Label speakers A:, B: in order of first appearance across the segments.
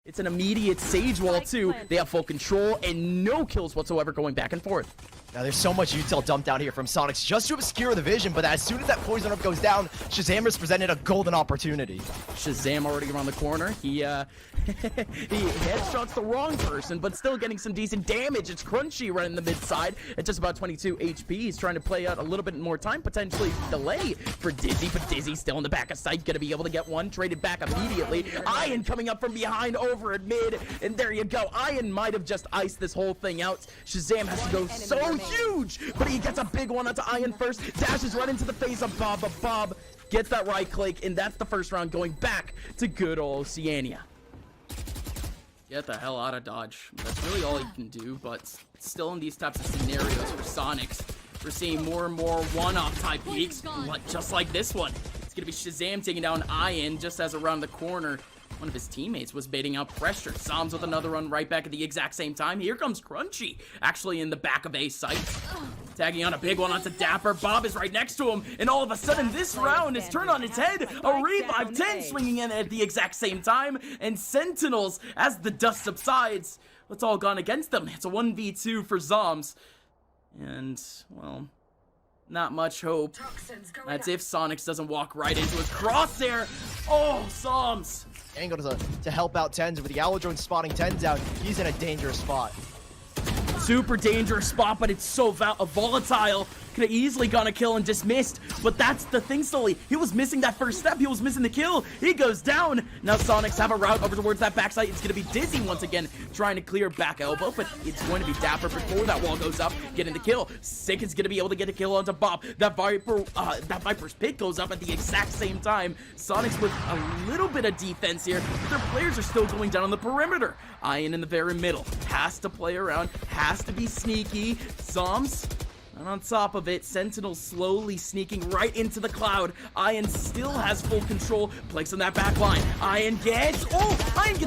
A: It's an immediate Sage wall too. They have full control and no kills whatsoever going back and forth.
B: Now there's so much util dumped down here from Soniqs just to obscure the vision, but as soon as that poison orb goes down, Shazam has presented a golden opportunity.
A: Shazam already around the corner. He headshots the wrong person, but still getting some decent damage. It's Crunchy right in the mid side at just about 22 HP. He's trying to play out a little bit more time, potentially delay for Dizzy, but Dizzy still in the back of sight, gonna be able to get one, traded back immediately. Ian coming up from behind over at mid, and there you go. Ian might have just iced this whole thing out. Shazam has to go so huge, but he gets a big one onto Ian first, dashes right into the face of Bob, but Bob gets that right click, and that's the first round going back to good old Oceania. Get the hell out of Dodge. That's really all he can do, but still in these types of scenarios for Soniqs, we're seeing more and more one-off type peaks, just like this one. It's gonna be Shazam taking down Ian just as around the corner. One of his teammates was baiting out pressure. Zoms with another run right back at the exact same time. Here comes Crunchy, actually in the back of A site. Tagging on a big one onto Dapper. Bob is right next to him, and all of a sudden this round is turned on its head. A Revive 10 swinging in at the exact same time, and Sentinels, as the dust subsides, it's all gone against them. It's a 1v2 for Zoms, and, well, not much hope. That's if Soniqs doesn't walk right into his crosshair. Oh, Zoms.
B: Angle to help out Tens with the Owl Drone spotting Tens out. He's in a dangerous spot.
A: Super dangerous spot, but it's so volatile. Could have easily gone a kill and dismissed, but that's the thing, Sully. He was missing that first step. He was missing the kill. He goes down. Now Soniqs have a route over towards that backside. It's going to be Dizzy once again, trying to clear back elbow, but it's going to be Dapper before that wall goes up, getting the kill. Sick is going to be able to get a kill onto Bob. That Viper's pick goes up at the exact same time. Soniqs with a little bit of defense here, but their players are still going down on the perimeter. Ian in the very middle. Has to play around, has to be sneaky. Zoms. And on top of it, Sentinels slowly sneaking right into the cloud. Ian still has full control. Planks on that back line. Ian gets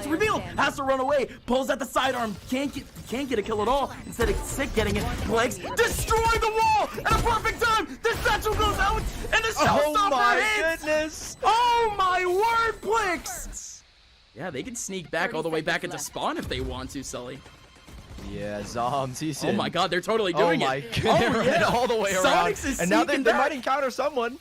A: revealed. Has to run away. Pulls at the sidearm. Can't get a kill at all. Instead of Sick getting it. Planks destroy the wall at a perfect time. The satchel goes out and the showstopper hits.
B: Goodness.
A: Oh my word, Planks. Yeah, they can sneak back all the way back into spawn if they want to, Sully.
B: Yeah, Zoms, he's in.
A: Oh my god, they're totally doing it.
B: Oh my god, they're running all the way around.
A: Soniqs is
B: and now they
A: back.
B: might encounter someone.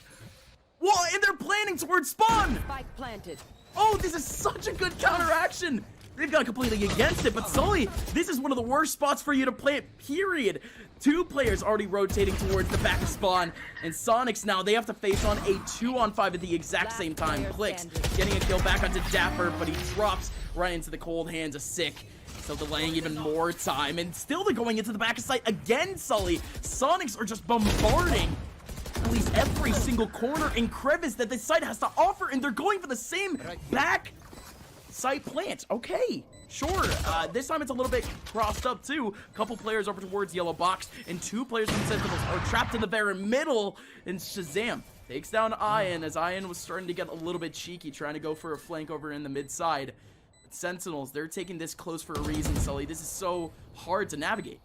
A: Well, and they're planning towards spawn.
C: Spike planted.
A: Oh, this is such a good counteraction. They've gone completely against it, but Sully, this is one of the worst spots for you to play it, period. Two players already rotating towards the back of spawn, and Soniqs now, they have to face on a 2-on-5 at the exact same time. Clicks, getting a kill back onto Dapper, but he drops right into the cold hands of Sick. So delaying even more time, and still they're going into the back of sight again, Sully. Soniqs are just bombarding at least every single corner and crevice that this site has to offer, and they're going for the same back site plant. Okay, sure. This time it's a little bit crossed up too. A couple players over towards yellow box, and two players from Sentinels are trapped in the very middle, and Shazam takes down Ian as Ian was starting to get a little bit cheeky, trying to go for a flank over in the mid side. Sentinels, they're taking this close for a reason, Sully. This is so hard to navigate.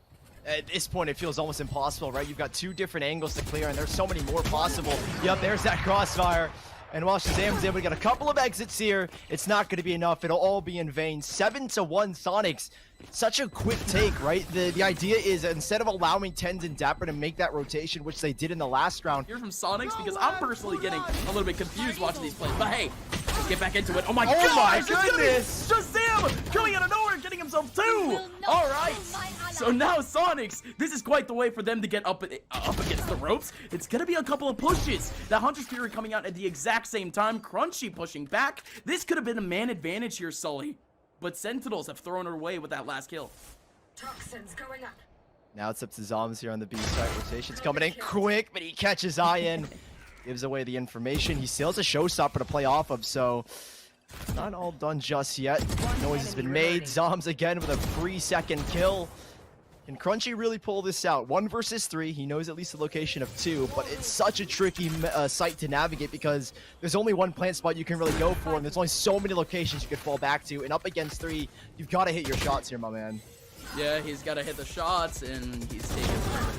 B: At this point, it feels almost impossible, right? You've got two different angles to clear, and there's so many more possible. Yep, there's that crossfire. And while Shazam's able to get a couple of exits here, it's not going to be enough. It'll all be in vain. 7-1 Soniqs. Such a quick take, right? The idea is instead of allowing Tens and Dapper to make that rotation, which they did in the last round.
A: Hear from Soniqs, because I'm personally getting a little bit confused watching these plays. But hey, let's get back into it. Oh my god!
B: Goodness!
A: Shazam coming out of nowhere, getting himself two! Alright, so now Soniqs, this is quite the way for them to get up against the ropes. It's gonna be a couple of pushes. The Hunter's Fury coming out at the exact same time. Crunchy pushing back. This could have been a man advantage here, Sully. But Sentinels have thrown her away with that last kill.
C: Toxins going up.
B: Now it's up to Zoms here on the B side. Rotation's coming in quick, but he catches Ian. Gives away the information. He still has a showstopper to play off of, so not all done just yet. Noise has been made. Zoms again with a 3-second kill. Can Crunchy really pull this out? 1 versus 3. He knows at least the location of 2, but it's such a tricky site to navigate because there's only one plant spot you can really go for, and there's only so many locations you could fall back to. And up against 3, you've got to hit your shots here, my man.
A: Yeah, he's got to hit the shots, and he's taking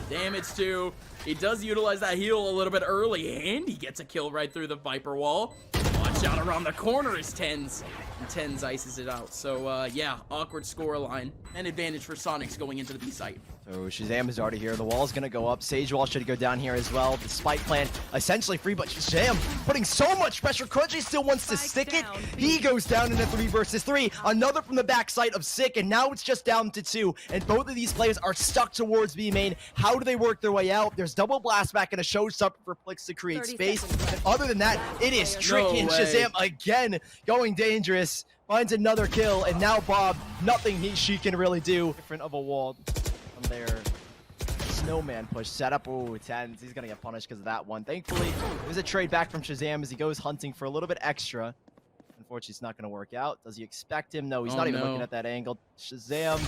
A: damage too. He does utilize that heal a little bit early, and he gets a kill right through the Viper wall. Watch out around the corner is Tens. Tens ices it out. So, yeah, awkward score line. An advantage for Soniqs going into the B site.
B: So Shazam is already here. The wall's gonna go up. Sage wall should go down here as well. The spike plan essentially free, but Shazam putting so much pressure. Crunchy still wants to stick it. He goes down in a 3 versus 3. Another from the backside of Sick, and now it's just down to 2. And both of these players are stuck towards B main. How do they work their way out? There's double blast back and a showstopper for Plix to create space. And other than that, it is tricky. And Shazam again going dangerous. Finds another kill, and now Bob, nothing she can really do. Different of a wall from there. Snowman push setup. Oh, Tens. He's gonna get punished because of that one. Thankfully, there's a trade back from Shazam as he goes hunting for a little bit extra. Unfortunately, it's not gonna work out. Does he expect him? No, he's not even looking at that angle. Shazam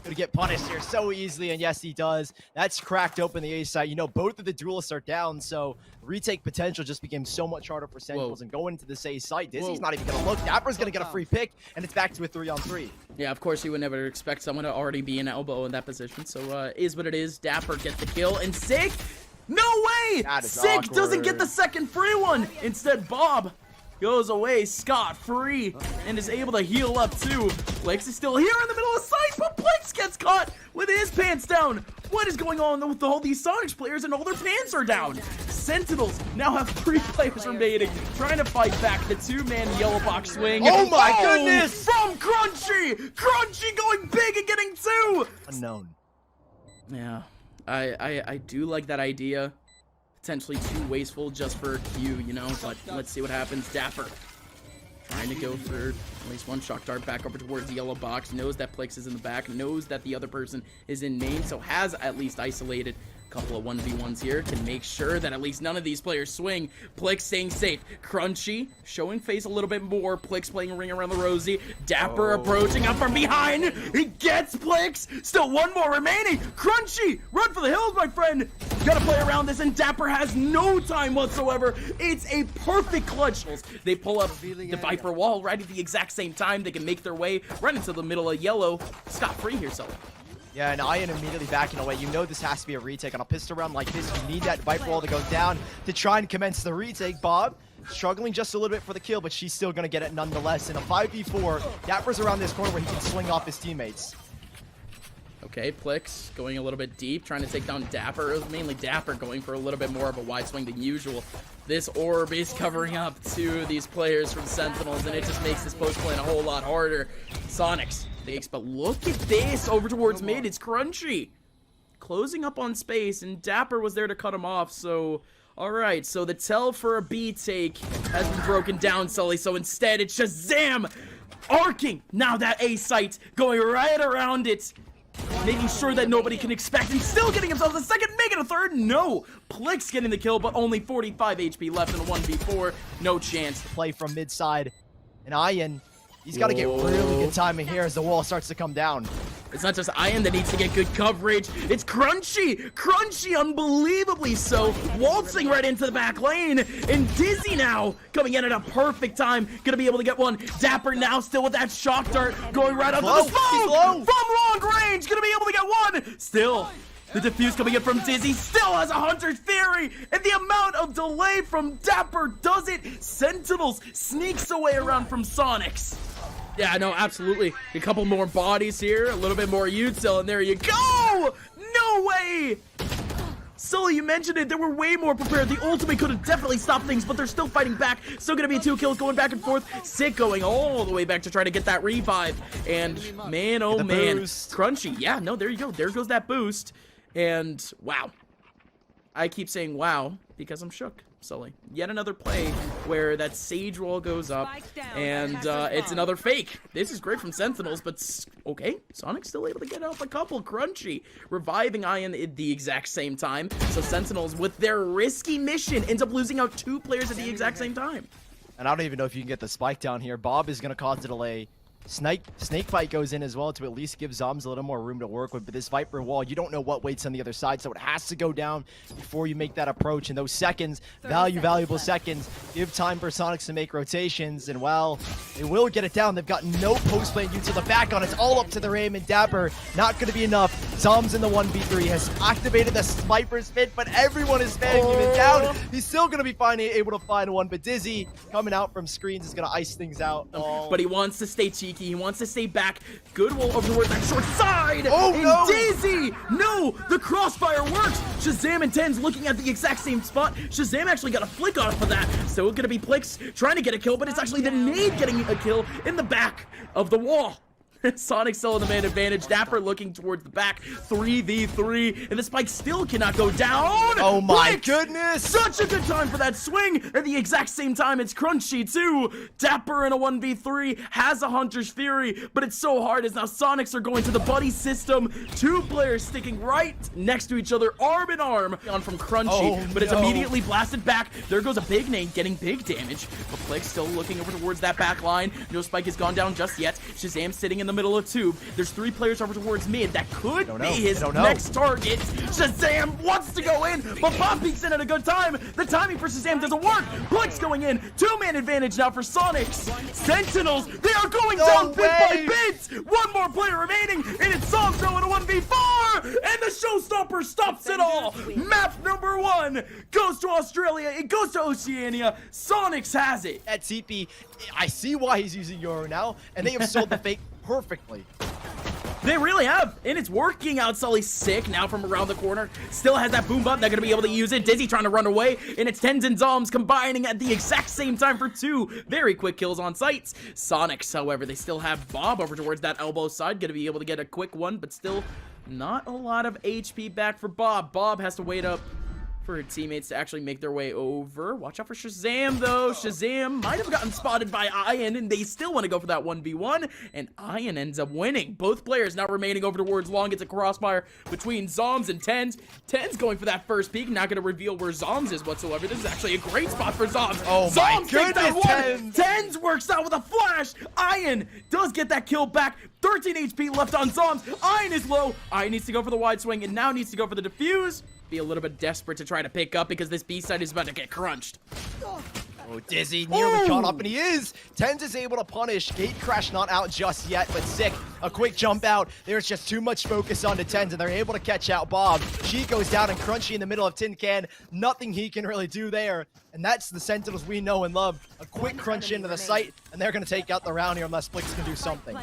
B: gonna get punished here so easily, and yes, he does. That's cracked open the A side. You know, both of the duelists are down, so retake potential just became so much harder for Sentinels. And going into this A site, Dizzy's not even gonna look. Dapper's gonna get a free pick, and it's back to a 3-on-3.
A: Yeah, of course you would never expect someone to already be an elbow in that position. So, is what it is. Dapper gets the kill, and Sick, no way! Sick
B: awkward.
A: doesn't get the second free one. Instead, Bob goes away scot-free and is able to heal up too. Plix is still here in the middle of sight, but Plix gets caught with his pants down. What is going on with all these Soniqs players and all their pants are down? Sentinels now have 3 players remaining, trying to fight back the 2-man yellow box swing.
B: Oh my goodness!
A: From Crunchy! Crunchy going big and getting 2!
B: Unknown.
A: Yeah, I do like that idea. Potentially too wasteful just for Q, you know, but let's see what happens. Dapper trying to go for at least one shock dart back over towards the yellow box, knows that Plix is in the back, knows that the other person is in main, so has at least isolated a couple of 1v1s here to make sure that at least none of these players swing. Plix staying safe. Crunchy showing face a little bit more. Plix playing a ring around the rosy. Dapper approaching up from behind. He gets Plix. Still one more remaining. Crunchy, run for the hills, my friend. Gotta play around this, and Dapper has no time whatsoever. It's a perfect clutch. They pull up the Viper wall right at the exact same time. They can make their way right into the middle of yellow. Scot free here, Sully.
B: Yeah, and Ian immediately backing away. You know this has to be a retake. On a pistol round like this, you need that Viper wall to go down to try and commence the retake. Bob struggling just a little bit for the kill, but she's still going to get it nonetheless. In a 5v4, Dapper's around this corner where he can swing off his teammates.
A: Okay, Plix going a little bit deep, trying to take down Dapper. It was mainly Dapper going for a little bit more of a wide swing than usual. This orb is covering up 2 of these players from Sentinels, and it just makes this post plan a whole lot harder. Soniqs, but look at this over towards mid. It's Crunchy closing up on space, and Dapper was there to cut him off. So, all right, so the tell for a B take has been broken down, Sully. So instead, it's Shazam arcing now that A site, going right around it, making sure that nobody can expect, and still getting himself a second, making a third. No, Plix getting the kill, but only 45 HP left in a 1v4. No chance.
B: Play from mid side, and Ian, he's got to get really good timing here as the wall starts to come down.
A: It's not just Ian that needs to get good coverage. It's Crunchy. Crunchy, unbelievably so, waltzing right into the back lane. And Dizzy now coming in at a perfect time. Gonna be able to get one. Dapper now still with that shock dart going right up to the smoke. From long range, gonna be able to get one. Still, the defuse coming in from Dizzy. Still has a Hunter's Fury. And the amount of delay from Dapper does it. Sentinels sneaks away around from Soniqs. Yeah, no, absolutely. A couple more bodies here, a little bit more Util, and there you go! No way! Sully, you mentioned it, they were way more prepared. The ultimate could have definitely stopped things, but they're still fighting back. Still gonna be 2 kills going back and forth. Sick going all the way back to try to get that revive. And man, oh man, Crunchy. Yeah, no, there you go. There goes that boost. And wow. I keep saying wow because I'm shook. Sully. Yet another play where that Sage wall goes up, and it's another fake. This is great from Sentinels, but okay, Soniq's still able to get off a couple. Crunchy reviving Ian at the exact same time, so Sentinels, with their risky mission, ends up losing out 2 players at the exact same time.
B: And I don't even know if you can get the spike down here. Bob is going to cause a delay. Snakebite goes in as well to at least give Zoms a little more room to work with. But this Viper wall, you don't know what waits on the other side, so it has to go down before you make that approach. And those seconds, valuable seconds, give time for Soniqs to make rotations. And well, they will get it down. They've got no post-plant util to back on. It's all up to their aim, and Dapper, not going to be enough. Zoms in the 1v3 has activated the Sniper's Pit, but everyone is spamming him down. He's still going to be able to find one, but Dizzy coming out from screens is going to ice things out.
A: But he wants to stay cheeky. He wants to stay back. Good wall over towards that short side.
B: Oh,
A: and
B: no.
A: Dizzy! No! The crossfire works! Shazam and Ten's looking at the exact same spot. Shazam actually got a flick off of that. So it's going to be Plix trying to get a kill, but it's actually the nade getting a kill in the back of the wall. Sonic still in the man advantage. Dapper looking towards the back. 3v3. And the spike still cannot go down.
B: Oh my
A: Blix!
B: goodness.
A: Such a good time for that swing. At the exact same time, it's Crunchy too. Dapper in a 1v3 has a Hunter's Fury, but it's so hard as now Sonics are going to the buddy system. Two players sticking right next to each other, arm in arm. On from Crunchy, but it's immediately blasted back. There goes a big nade, getting big damage. But Plix still looking over towards that back line. No spike has gone down just yet. Shazam sitting in the middle of tube. There's 3 players over towards mid. That could be his next target. Shazam wants to go in, but Bob peeks in at a good time. The timing for Shazam doesn't work. Blix going in. 2-man advantage now for Sonics. Sentinels, they are going down bit by bit. One more player remaining, and it's Somso in a 1v4, and the showstopper stops it all. Map number 1 goes to Australia. It goes to Oceania. Sonics has it.
B: At TP, I see why he's using Euro now, and they have sold the fake perfectly.
A: They really have, and it's working out. Sully's sick now from around the corner. Still has that boom button. They're going to be able to use it. Dizzy trying to run away, and it's Tens and Zoms combining at the exact same time for 2 very quick kills on sites. Sonics, however, they still have Bob over towards that elbow side. Going to be able to get a quick one, but still not a lot of HP back for Bob. Bob has to wait up for her teammates to actually make their way over. Watch out for Shazam, though. Shazam might have gotten spotted by Ian, and they still want to go for that 1v1, and Ian ends up winning. Both players now remaining over towards long. It's a crossfire between Zoms and Tens. Tens going for that first peek, not going to reveal where Zoms is whatsoever. This is actually a great spot for Zoms.
B: Oh my goodness,
A: Tens! Tens works out with a flash. Ian does get that kill back. 13 HP left on Zoms. Ian is low. Ian needs to go for the wide swing, and now needs to go for the defuse. Be a little bit desperate to try to pick up because this B side is about to get crunched.
B: Oh, Dizzy nearly caught up, and he is. Tens is able to punish. Gate Crash not out just yet, but sick. A quick jump out. There's just too much focus on the Tens, and they're able to catch out Bob. She goes down, and Crunchy in the middle of Tin Can. Nothing he can really do there. And that's the Sentinels we know and love. A quick crunch into the site, and they're going to take out the round here unless Blix can do something.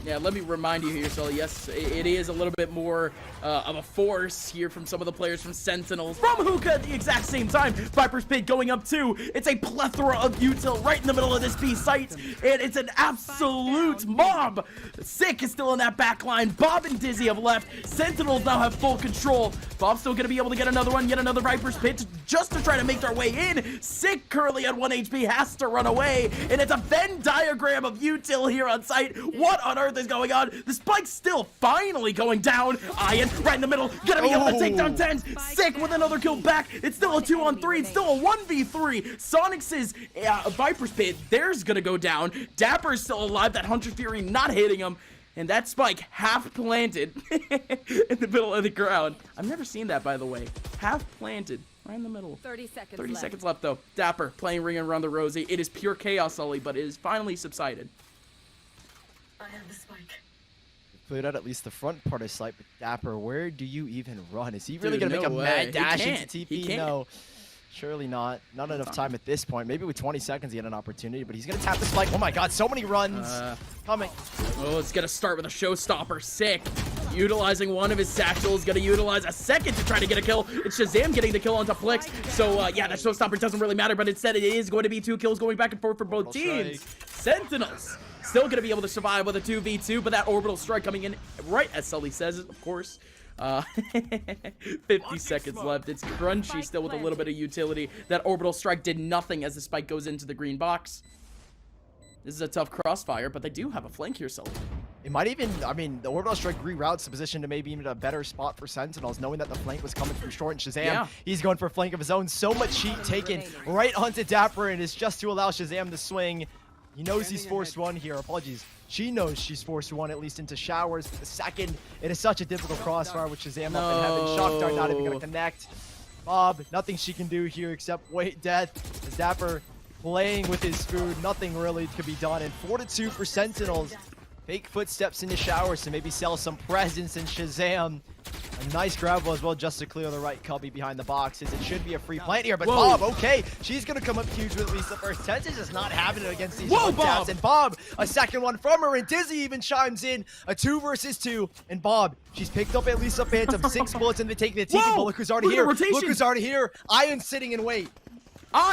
A: Yeah, let me remind you here, Sully. Yes, it is a little bit more of a force here from some of the players from Sentinels. From Hookah at the exact same time. Viper's Pit going up too. It's a plethora of util right in the middle of this B site, and it's an absolute mob. Sick is still in that back line. Bob and Dizzy have left. Sentinels now have full control. Bob's still going to be able to get another one, yet another Viper's Pit just to try to make their way in. Sick Curly at 1 HP has to run away, and it's a Venn diagram of util here on site. What on earth is going on? The spike's still finally going down. Ian right in the middle, gonna be able to take down Tens. Sick with another kill back. It's still a 2-on-3. It's still a 1v3. Sonics' Viper's Pit, theirs gonna go down. Dapper's still alive. That Hunter Fury not hitting him. And that spike half planted in the middle of the ground. I've never seen that, by the way. Half planted. Right in the middle.
C: 30 seconds
A: 30
C: left.
A: seconds left, though. Dapper playing Ring Around the Rosie. It is pure chaos, Sully, but it is finally subsided.
C: I have the spike.
B: Cleared out at least the front part of site, but Dapper, where do you even run? Is he really
A: Dude,
B: going to
A: no
B: make a
A: way.
B: mad dash
A: He
B: into
A: can't.
B: TP?
A: He can't.
B: No. Surely not. Not enough time at this point. Maybe with 20 seconds he had an opportunity, but he's going to tap the spike. Oh my god, so many runs coming.
A: Oh, it's going to start with a showstopper. Sick. Utilizing one of his satchels. Going to utilize a second to try to get a kill. It's Shazam getting the kill onto Plix. So, yeah, that showstopper doesn't really matter, but instead it is going to be 2 kills going back and forth for both teams. Sentinels still going to be able to survive with a 2v2, but that orbital strike coming in right as Sully says it, of course. 50 seconds left. It's Crunchy still with a little bit of utility. That orbital strike did nothing as the spike goes into the green box. This is a tough crossfire, but they do have a flank here, Sully.
B: It might even, I mean, the orbital strike reroutes the position to maybe even a better spot for Sentinels, knowing that the flank was coming through short, and Shazam, he's going for a flank of his own. So much heat taken right onto Dapper, and it's just to allow Shazam to swing. He knows he's forced one here. Apologies. She knows she's forced one at least into showers. The second, it is such a difficult crossfire with Shazam up in heaven. Shock Dart not even going to connect. Bob, nothing she can do here except wait death. As Dapper playing with his food, nothing really could be done. And 4-2 for Sentinels. Fake footsteps into showers to maybe sell some presence in Shazam. A nice grapple as well just to clear the right cubby behind the boxes. It should be a free plant here, but
A: Whoa.
B: Bob, okay, she's going to come up huge with at least the first. Tens is just not having it against these
A: Whoa,
B: taps.
A: Bob.
B: And Bob, a second one from her, and Dizzy even chimes in. A 2 versus 2, and Bob, she's picked up at least a phantom. 6 bullets, and they take the Tiki, but look who's already
A: Look at
B: here.
A: the rotation.
B: Look who's already here. Ian sitting in wait.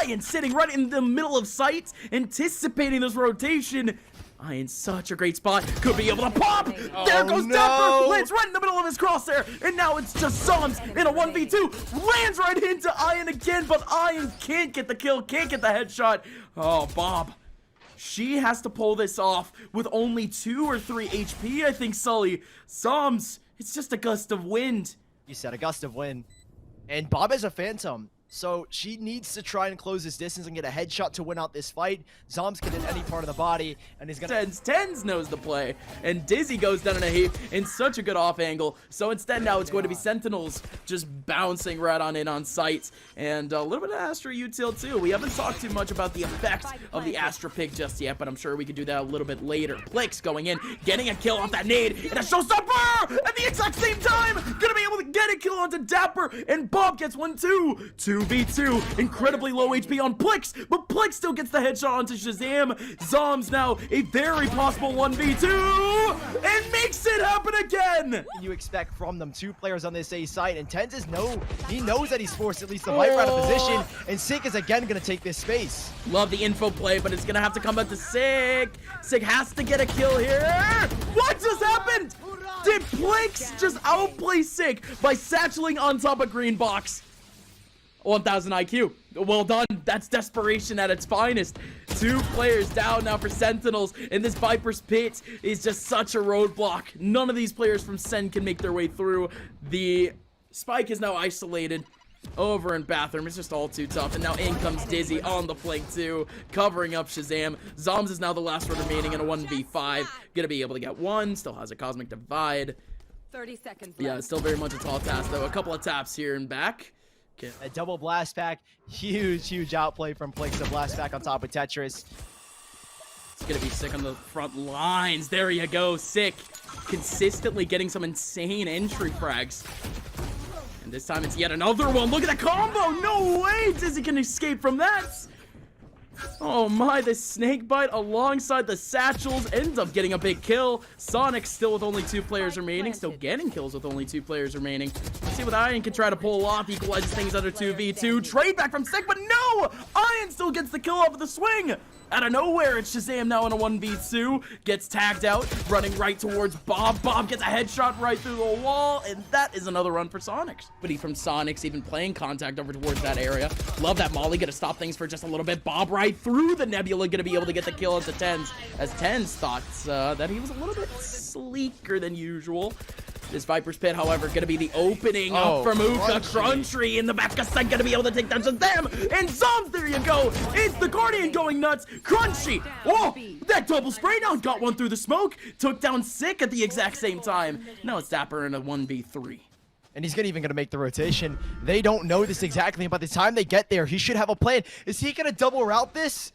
A: Ian sitting right in the middle of sight, anticipating this rotation. Ian's such a great spot. Could be able to pop. There goes
B: no.
A: Dapper. Lands right in the middle of his crosshair. And now it's just Soniqs in a 1v2. Lands right into Ian again, but Ian can't get the kill, can't get the headshot. Oh, Bob. She has to pull this off with only 2 or 3 HP, I think, Sully. Soms, it's just a gust of wind.
B: You said a gust of wind. And Bob has a phantom. So she needs to try and close this distance and get a headshot to win out this fight. Zoms can hit any part of the body, and he's gonna...
A: Tens knows the play, and Dizzy goes down in a heap in such a good off angle. So instead now it's going to be Sentinels just bouncing right on in on sight, and a little bit of Astra util too. We haven't talked too much about the effect of the Astra pick just yet, but I'm sure we could do that a little bit later. Plix going in, getting a kill off that nade, and a showstopper at the exact same time, gonna be able to get a kill onto Dapper, and Bob gets 1-2. 2v2, incredibly low HP on Plix, but Plix still gets the headshot onto Shazam. Zoms now a very possible 1v2, and makes it happen again.
B: You expect from them 2 players on this A site, and Tens is he knows that he's forced at least the Viper out of position, and Sick is again gonna take this space.
A: Love the info play, but it's gonna have to come back to Sick. Sick has to get a kill here. What just happened? Did Plix just outplay Sick by satcheling on top of green box? 1000 IQ. Well done. That's desperation at its finest. 2 players down now for Sentinels, and this Viper's Pit is just such a roadblock. None of these players from Sen can make their way through. The Spike is now isolated over in Bathroom. It's just all too tough, and now in comes Dizzy on the flank too, covering up Shazam. Zoms is now the last one remaining in a 1v5. Gonna be able to get one. Still has a Cosmic Divide.
C: 30 seconds left.
A: Yeah, still very much a tall task though. A couple of taps here and back. Okay.
B: A double blast pack, huge outplay from Plix. The blast pack on top of Tetris.
A: It's gonna be Sick on the front lines. There you go, Sick. Consistently getting some insane entry frags. And this time it's yet another one. Look at that combo! No way Dizzy can escape from that! Oh my, the snake bite alongside the satchels ends up getting a big kill. Soniqs still with only 2 players remaining, still getting kills with only 2 players remaining. Let's see what Ian can try to pull off, equalizes things under 2v2. Trade back from Sick, but no! Ian still gets the kill off of the swing! Out of nowhere, it's Shazam now in a 1v2. Gets tagged out, running right towards Bob. Bob gets a headshot right through the wall, and that is another run for Soniqs. But he from Soniqs even playing contact over towards that area. Love that Molly, gonna stop things for just a little bit. Bob right through the Nebula, gonna be able to get the kill into Tens, as Tens thought that he was a little bit sleeker than usual. This Viper's Pit, however, gonna be the opening up for Muka. Crunchy in the back of sight, gonna be able to take down Shazam. And Zoms, there you go. It's the Guardian going nuts. Crunchy. Oh, that double spray down got one through the smoke. Took down Sick at the exact same time. Now it's Dapper in a 1v3.
B: And he's even going to make the rotation. They don't know this exactly. By the time they get there, he should have a plan. Is he going to double route this?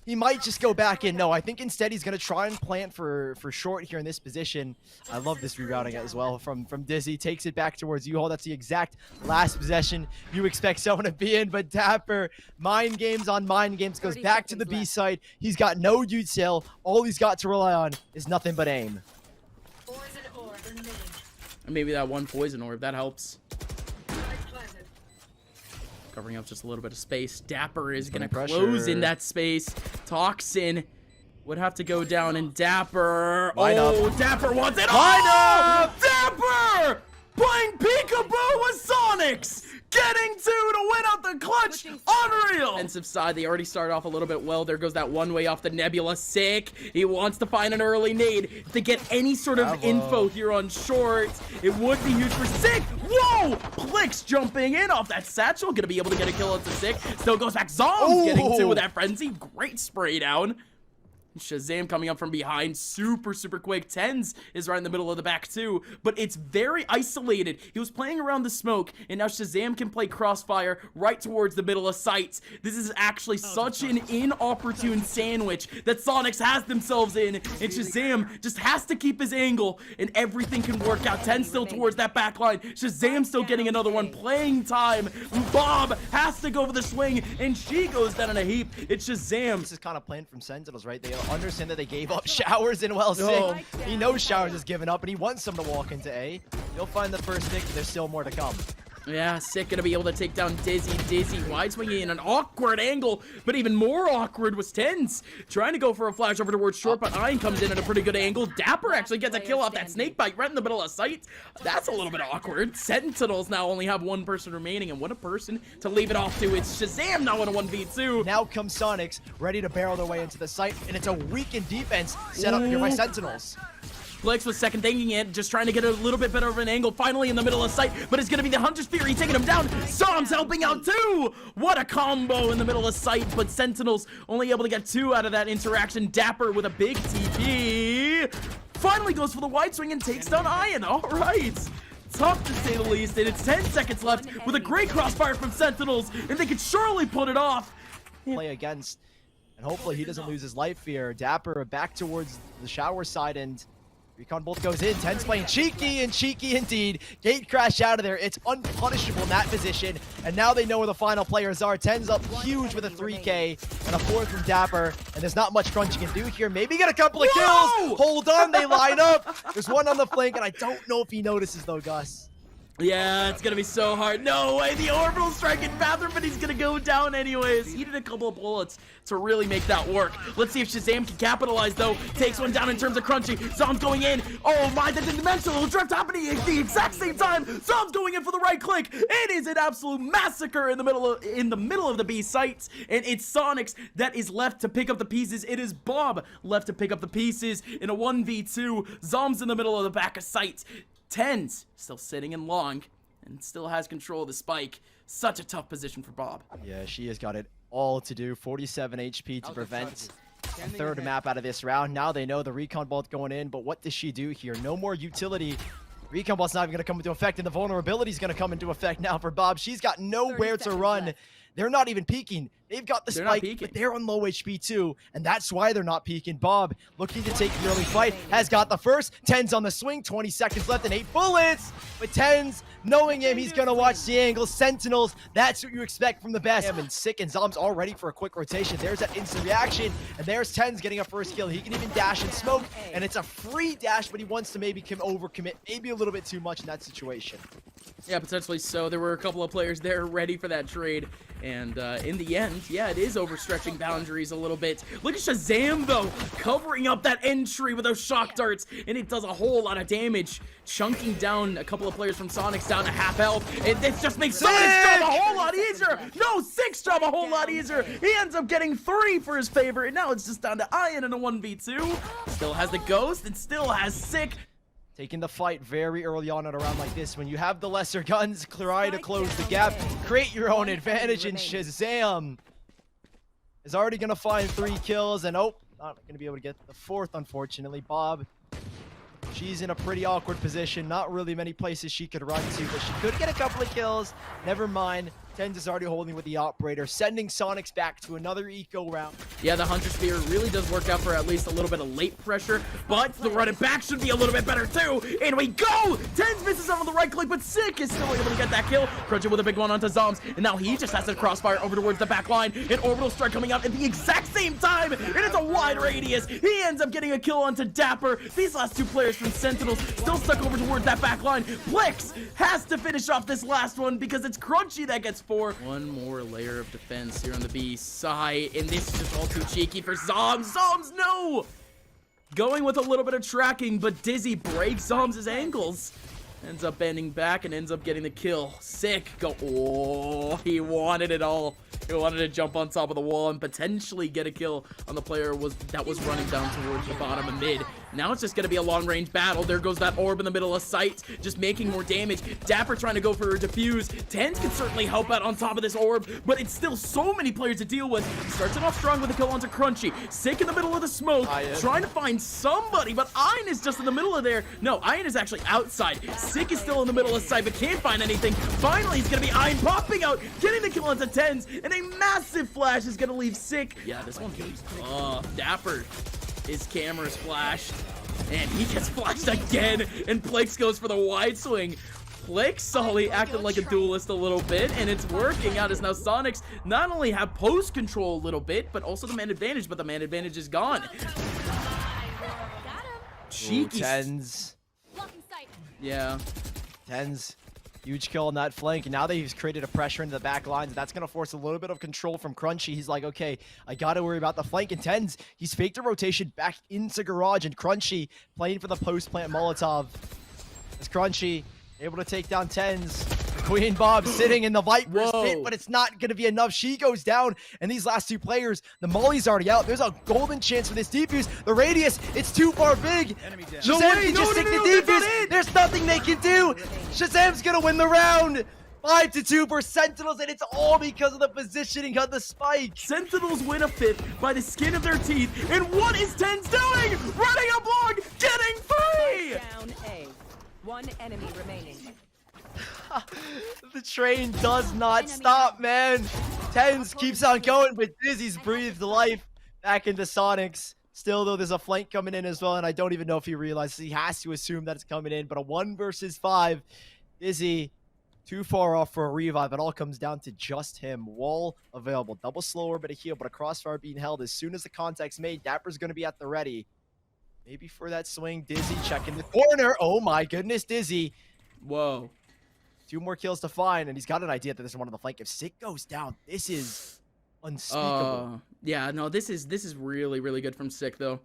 B: He might just go back in. No, I think instead he's going to try and plant for short here in this position. I love this rerouting as well from Dizzy. Takes it back towards U-Haul. That's the exact last possession you expect someone to be in. But Dapper, mind games on mind games, goes back to the B site. He's got no util. All he's got to rely on is nothing but aim.
A: Maybe that one poison orb, that helps. Covering up just a little bit of space. Dapper is going to close in that space. Toxin would have to go down, and Dapper. Dapper wants it. Dapper playing peekaboo with Soniqs. Getting 2 to win out the clutch. Unreal. Defensive side, they already started off a little bit well. There goes that one way off the Nebula. Sick. He wants to find an early nade to get any sort of info here on short. It would be huge for Sick. Whoa! Plix jumping in off that satchel. Gonna be able to get a kill onto Sick. Still goes back. Zoms getting 2 with that frenzy. Great spray down. Shazam coming up from behind, super quick. Tens is right in the middle of the back too, but it's very isolated. He was playing around the smoke, and now Shazam can play Crossfire right towards the middle of sight. This is actually such an inopportune sandwich that Soniqs has themselves in, and Shazam just has to keep his angle, and everything can work out. Tens still towards that back line. Shazam still getting another one. Playing time. Bob has to go for the swing, and she goes down in a heap. It's Shazam.
B: This is kind of planned from Sentinels, right? They understand that they gave up Showers and well, Sick. He knows Showers has given up, and he wants them to walk into A. He'll find the first nick, but there's still more to come.
A: Yeah, Sick gonna be able to take down Dizzy. Dizzy wide swinging in an awkward angle, but even more awkward was Tens. Trying to go for a flash over towards short, but Iron comes in at a pretty good angle. Dapper actually gets a kill off that snake bite right in the middle of sight. That's a little bit awkward. Sentinels now only have one person remaining, and what a person to leave it off to. It's Shazam now in a 1v2.
B: Now comes Soniqs, ready to barrel their way into the site, and it's a weakened defense set up here by Sentinels.
A: Blix was second thinking it, just trying to get a little bit better of an angle, finally in the middle of sight, but it's going to be the Hunter's Fury taking him down. Psalm's helping out too! What a combo in the middle of sight, but Sentinels only able to get 2 out of that interaction. Dapper with a big TP. Finally goes for the wide swing and takes down Iron. All right. Tough to say the least, and it's 10 seconds left with a great crossfire from Sentinels, and they could surely put it off.
B: Play against, and hopefully he doesn't lose his life here. Dapper back towards the shower side, and Recon Bolt goes in. Ten's playing cheeky and cheeky indeed. Gate crash out of there. It's unpunishable in that position. And now they know where the final players are. Ten's up huge with a 3K and a 4 from Dapper. And there's not much Crunch you can do here. Maybe get a couple of kills. Hold on, they line up. There's one on the flank, and I don't know if he notices though, Gus.
A: Yeah, it's gonna be so hard. No way, the orbital strike in bathroom, but he's gonna go down anyways. He needed a couple of bullets to really make that work. Let's see if Shazam can capitalize though. Takes one down in terms of Crunchy. Zom's going in. Oh my, the dimensional drift happening at the exact same time. Zom's going in for the right click. It is an absolute massacre in the middle of the B sites, and it's Soniqs that is left to pick up the pieces. It is Bob left to pick up the pieces in a 1v2. Zom's in the middle of the back of sight. Tens still sitting in long and still has control of the spike. Such a tough position for Bob.
B: Yeah, she has got it all to do. 47 HP to prevent a third map out of this round. Now they know the Recon Bolt going in, but what does she do here? No more utility. Recon Bolt's not even going to come into effect, and the vulnerability is going to come into effect now for Bob. She's got nowhere to run. Left. They're not even peeking. They've got the spike, but they're on low HP too, and that's why they're not peeking. Bob, looking to take the early fight, has got the first. Tens on the swing, 20 seconds left and 8 bullets. But Tens, knowing him, he's going to watch the angle. Sentinels, that's what you expect from the best. And Sick and Zom's all ready for a quick rotation. There's that instant reaction, and there's Tens getting a first kill. He can even dash and smoke, and it's a free dash, but he wants to maybe overcommit, maybe a little bit too much in that situation.
A: Yeah, potentially so. There were a couple of players there ready for that trade. And in the end, yeah, it is overstretching boundaries a little bit. Look at Shazam, though, covering up that entry with those shock darts, and it does a whole lot of damage, chunking down a couple of players from Soniqs down to half health. And this just makes Soniqs' job a whole lot easier. No, Sick's job a whole lot easier. He ends up getting 3 for his favor, and now it's just down to Ian in a 1v2. Still has the Ghost, and still has Sick.
B: Taking the fight very early on at a round like this. When you have the lesser guns, try to close the gap, create your own advantage, and Shazam is already going to find 3 kills, and not going to be able to get the 4th, unfortunately. Bob, she's in a pretty awkward position. Not really many places she could run to, but she could get a couple of kills. Never mind. Tens is already holding with the operator, sending Soniqs back to another eco round.
A: Yeah, the Hunter Spear really does work out for at least a little bit of late pressure, but the run it back should be a little bit better too. And we go! Tens misses out on the right click, but Sick is still able to get that kill. Crunching with a big one onto Zoms, and now he just has to crossfire over towards the back line. An orbital strike coming out at the exact same time, and it's a wide radius. He ends up getting a kill onto Dapper. These last 2 players from Sentinels still stuck over towards that back line. Blix has to finish off this last one because it's Crunchy that gets 4. One more layer of defense here on the B side, and this is just all too cheeky for Zoms. Zoms, no! Going with a little bit of tracking, but Dizzy breaks Zoms' ankles. Ends up bending back and ends up getting the kill. Sick. Go. Oh, he wanted it all. He wanted to jump on top of the wall and potentially get a kill on the player that was running down towards the bottom of mid. Now it's just gonna be a long-range battle. There goes that orb in the middle of sight, just making more damage. Dapper trying to go for a defuse. Tens can certainly help out on top of this orb, but it's still so many players to deal with. He starts it off strong with a kill onto Crunchy. Sick in the middle of the smoke, trying to find somebody, but Ian is just in the middle of there. No, Ian is actually outside. Sick is still in the middle of sight, but can't find anything. Finally, it's gonna be Ian popping out, getting the kill onto Tens, and a massive flash is gonna leave Sick. Yeah, this one's gonna be tough. Dapper, his camera's flashed, and he gets flashed again, and Plix goes for the wide swing. Plix Solly acted like a duelist a little bit, and it's working out as now Soniqs not only have post control a little bit, but also the man advantage, but the man advantage is gone. Cheeky.
B: Tens.
A: Yeah.
B: Tens. Huge kill on that flank, and now that he's created a pressure into the back lines, that's going to force a little bit of control from Crunchy. He's like, okay, I got to worry about the flank. And Tens, he's faked a rotation back into Garage, and Crunchy playing for the post-plant Molotov. As Crunchy able to take down Tens. Queen Bob sitting in the Viper's pit, but it's not going to be enough. She goes down, and these last two players, the Molly's already out. There's a golden chance for this defuse. The radius, it's too far big. Shazam can just stick the defuse. There's nothing they can do. Shazam's going to win the round. 5-2 for Sentinels, and it's all because of the positioning of the spike.
A: Sentinels win a fifth by the skin of their teeth, and what is Tens doing? Running a block, getting free!
D: Down A. One enemy remaining.
B: The train does not stop, man. Tens keeps on going, but Dizzy's breathed life back into Soniqs. Still, though, there's a flank coming in as well, and I don't even know if he realizes. He has to assume that it's coming in, but a 1 versus 5. Dizzy too far off for a revive. It all comes down to just him. Wall available. Double slow orbit a heal, but a crossfire being held. As soon as the contact's made, Dapper's going to be at the ready. Maybe for that swing. Dizzy checking the corner. Oh my goodness, Dizzy.
A: Whoa.
B: 2 more kills to find, and he's got an idea that there's one on the flank. If Sick goes down, this is unspeakable.
A: Yeah, no, this is really, really good from Sick, though.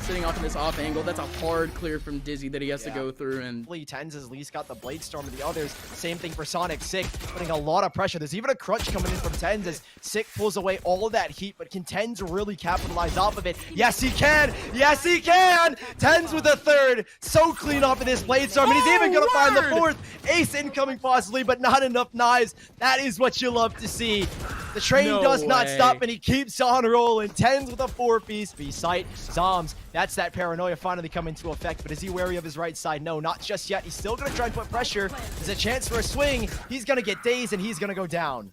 A: Sitting off in this off angle, that's a hard clear from Dizzy that he has to go through. And
B: Tens has at least got the Blade Storm of the others. Same thing for Sonic. Sick putting a lot of pressure. There's even a crunch coming in from Tens as Sick pulls away all of that heat, but can Tens really capitalize off of it? Yes, he can! Yes, he can! Tens with a 3rd. So clean off of this Blade Storm, and he's even gonna find the 4th. Ace incoming possibly, but not enough knives. That is what you love to see. The train does not stop, and he keeps on rolling. Tens with a 4-piece. V-Sight. Zoms. That's that paranoia finally coming into effect, but is he wary of his right side? No, not just yet. He's still going to try and put pressure. There's a chance for a swing. He's going to get dazed, and he's going to go down.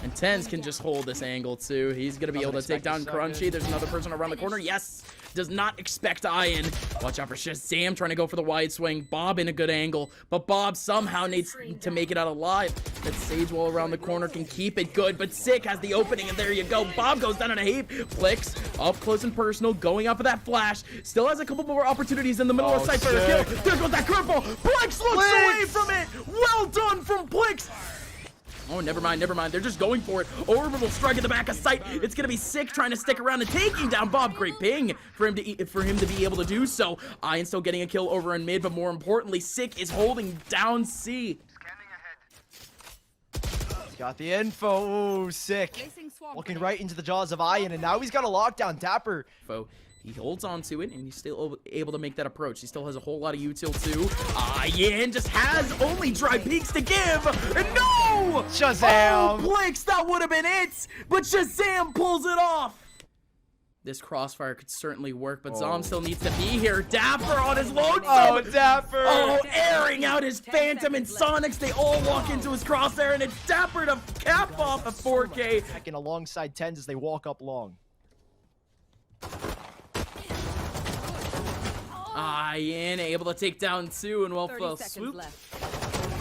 A: And Tens can just hold this angle, too. He's going to be able to take down Crunchy. There's another person around the corner. Yes! Does not expect Ian. Watch out for Shazam trying to go for the wide swing. Bob in a good angle, but Bob somehow needs to make it out alive. That Sage wall around the corner can keep it good, but Sick has the opening, and there you go. Bob goes down in a heap. Plix up close and personal, going up for that flash. Still has a couple more opportunities in the middle of sight for a kill. There goes that curveball. Plix looks away from it. Well done from Plix. Oh, never mind, never mind. They're just going for it. Orbital strike in the back of sight. It's gonna be Sick trying to stick around and taking down Bob. Great ping for him to be able to do so. Ian still getting a kill over in mid, but more importantly, Sick is holding down C.
B: He's got the info. Ooh, Sick. Looking right into the jaws of Ian, and now he's got a lockdown. Dapper.
A: He holds on to it, and he's still able to make that approach. He still has a whole lot of util, too. Ian just has only dry peaks to give. And no!
B: Shazam!
A: Oh, Plix, that would have been it! But Shazam pulls it off! This crossfire could certainly work, but Zom still needs to be here. Dapper on his lonesome!
B: Oh, Dapper!
A: Oh, airing out his Phantom and Soniqs. They all walk into his crosshair, and it's Dapper to cap off a 4K.
B: Second alongside Tens as they walk up long.
A: Ian able to take down 2, and well, swoop.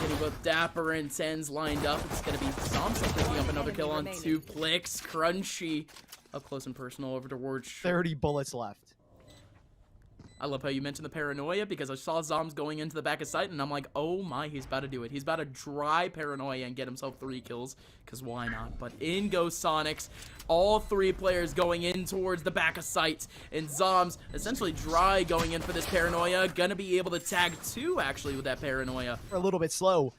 A: Getting both Dapper and Tens lined up. It's gonna be Thompson picking up another kill on 2. Plix, Crunchy, up close and personal over towards
B: 30 bullets left.
A: I love how you mentioned the paranoia, because I saw Zoms going into the back of sight, and I'm like, oh my, he's about to do it. He's about to dry paranoia and get himself 3 kills, because why not? But in goes Soniqs. All 3 players going in towards the back of sight, and Zoms essentially dry going in for this paranoia. Gonna be able to tag 2, actually, with that paranoia.
B: A little bit slow.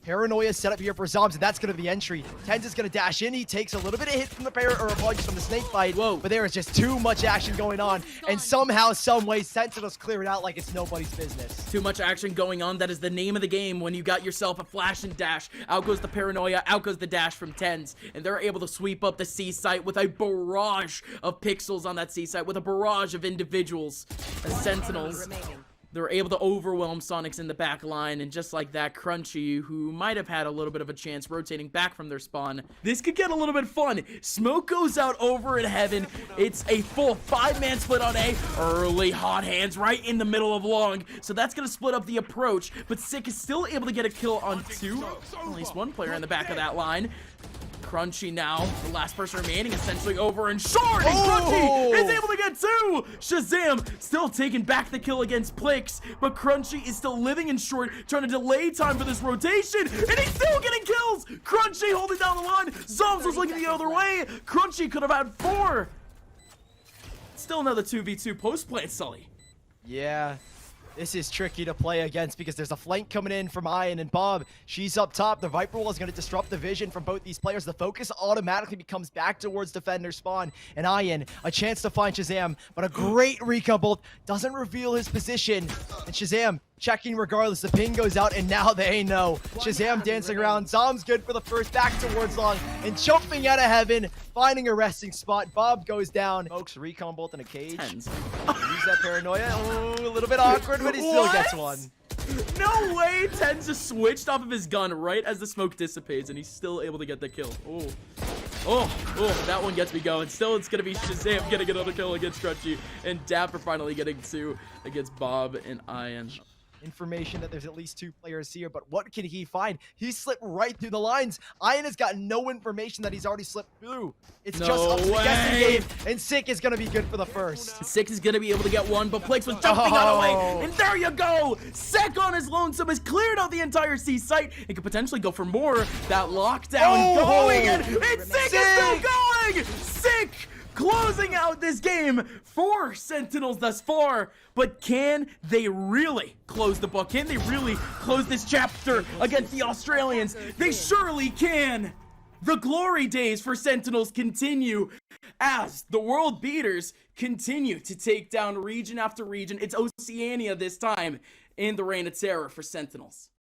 B: Paranoia set up here for Zombs, and that's going to be the entry. Tens is going to dash in. He takes a little bit of hit from the or a punch from the snake bite.
A: Whoa.
B: But there is just too much action going on. And somehow, some way, Sentinels clear it out like it's nobody's business.
A: Too much action going on. That is the name of the game when you got yourself a flash and dash. Out goes the Paranoia, out goes the dash from Tens. And they're able to sweep up the C site with a barrage of pixels on that C site, with a barrage of individuals. As Sentinels,
D: Remaining.
A: they're able to overwhelm Soniqs in the back line, and just like that, Crunchy, who might have had a little bit of a chance rotating back from their spawn. This could get a little bit fun. Smoke goes out over in heaven. It's a full 5-man split on A. Early hot hands right in the middle of long. So that's going to split up the approach, but Sick is still able to get a kill on 2. At least one player in the back of that line. Crunchy now, the last person remaining, essentially over and short, and Crunchy is able to get 2! Shazam still taking back the kill against Plix, but Crunchy is still living in short, trying to delay time for this rotation, and he's still getting kills! Crunchy holding down the line, Zombs was looking the other way, Crunchy could have had 4! Still another 2v2 post-plant, Sully.
B: Yeah. This is tricky to play against because there's a flank coming in from Ian and Bob. She's up top. The Viper Wall is going to disrupt the vision from both these players. The focus automatically becomes back towards defender spawn. And Ian, a chance to find Shazam, but a great recon bolt doesn't reveal his position. And Shazam checking regardless. The ping goes out, and now they know. Shazam dancing around. Zom's good for the first, back towards long, and jumping out of heaven, finding a resting spot. Bob goes down. Smokes recon bolt in a cage.
A: Tens.
B: Use that Paranoia. Oh, a little bit awkward, but he still gets one.
A: No way! Tens just switched off of his gun right as the smoke dissipates, and he's still able to get the kill. Oh, that one gets me going. Still, it's gonna be Shazam getting another kill against Crunchy, and Dapper finally getting 2 against Bob and Ian.
B: Information that there's at least 2 players here, but what can he find? He slipped right through the lines. Ian has got no information that he's already slipped through. It's just up to the guessing game, and Sick is going to be good for the first.
A: Sick is going to be able to get 1, but Plix was jumping out of the way, and there you go! Sick on his lonesome has cleared out the entire C site and could potentially go for more. That lockdown going, and Sick is still going! Sick! Closing out this game for Sentinels thus far, but can they really close the book? Can they really close this chapter against the Australians? They surely can! The glory days for Sentinels continue as the world beaters continue to take down region after region. It's Oceania this time in the Reign of Terror for Sentinels.